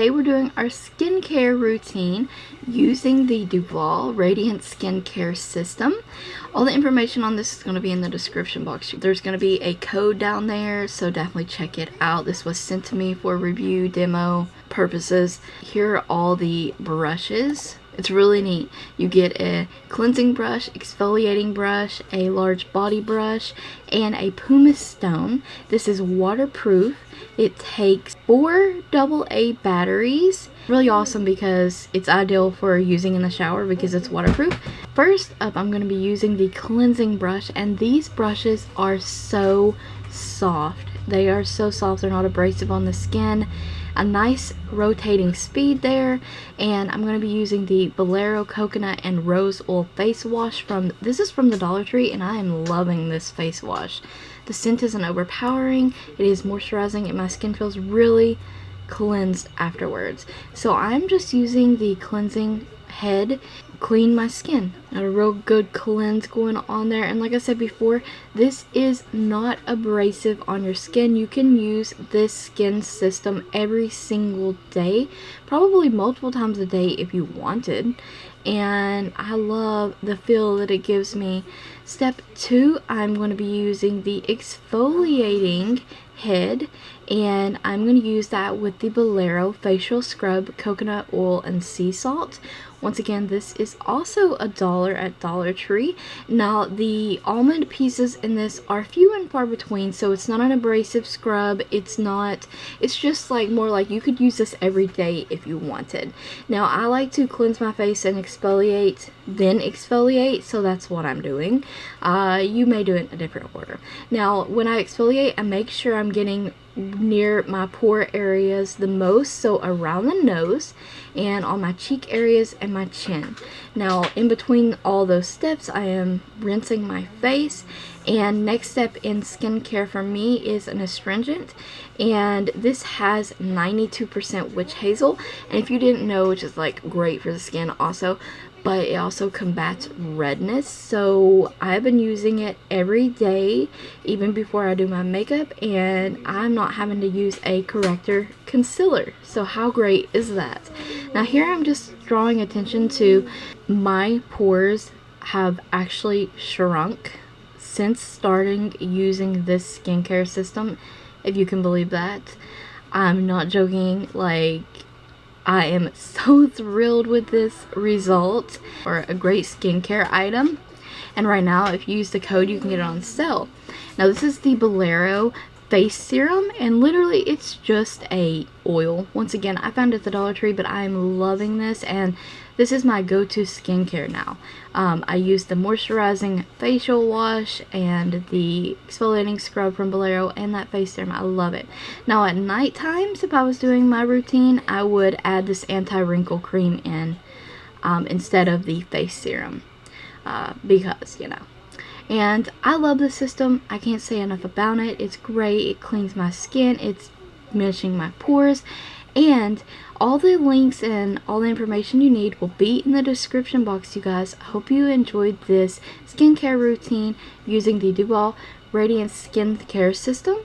today we're doing our skincare routine using the Duvolle Radiance skincare system. All the information on this is going to be in the description box. There's going to be a code down there, so definitely check it out. This was sent to me for review demo purposes. Here are all the brushes. It's really neat. You get a cleansing brush, exfoliating brush, a large body brush, and a pumice stone. This is waterproof. It takes 4 AA batteries. Really awesome because it's ideal for using in the shower because it's waterproof. First up, I'm going to be using the cleansing brush, and these brushes are so soft. They are so soft. They're not abrasive on the skin. A nice rotating speed there, and I'm going to be using the Bolero coconut and rose oil face wash this is from the Dollar Tree, and I am loving this face wash. The scent isn't overpowering, it is moisturizing, and my skin feels really cleansed afterwards. So I'm just using the cleansing head, clean my skin. Got a real good cleanse going on there, and like I said before, this is not abrasive on your skin. You can use this skin system every single day, probably multiple times a day if you wanted, and I love the feel that it gives me. Step 2, I'm going to be using the exfoliating head, and I'm going to use that with the Bolero facial scrub, coconut oil, and sea salt. Once again, this is also $1 at Dollar Tree. Now, the almond pieces in this are few and far between, so it's not an abrasive scrub. It's just like more like you could use this every day if you wanted. Now, I like to cleanse my face and exfoliate, then exfoliate, so that's what I'm doing. You may do it in a different order. Now, when I exfoliate, I make sure I'm getting near my pore areas the most, so around the nose and on my cheek areas and my chin. Now, in between all those steps, I am rinsing my face, and next step in skincare for me is an astringent, and this has 92% witch hazel, and if you didn't know, which is like great for the skin also, but it also combats redness. So I've been using it every day, even before I do my makeup, and I'm not having to use a corrector concealer. So how great is that? Now here I'm just drawing attention to my pores have actually shrunk since starting using this skincare system, if you can believe that. I'm not joking, like, I am so thrilled with this result, or a great skincare item. And right now, if you use the code, you can get it on sale. Now, this is the Bolero face serum, and literally it's just a oil. Once again, I found it at the Dollar Tree, but I'm loving this, and this is my go-to skincare now. I use the moisturizing facial wash and the exfoliating scrub from Bolero and that face serum. I love it. Now at night times, if I was doing my routine, I would add this anti-wrinkle cream in instead of the face serum because, you know. And I love the system. I can't say enough about it. It's great. It cleans my skin. It's diminishing my pores. And all the links and all the information you need will be in the description box, you guys. I hope you enjoyed this skincare routine using the Duvolle Radiance skincare system.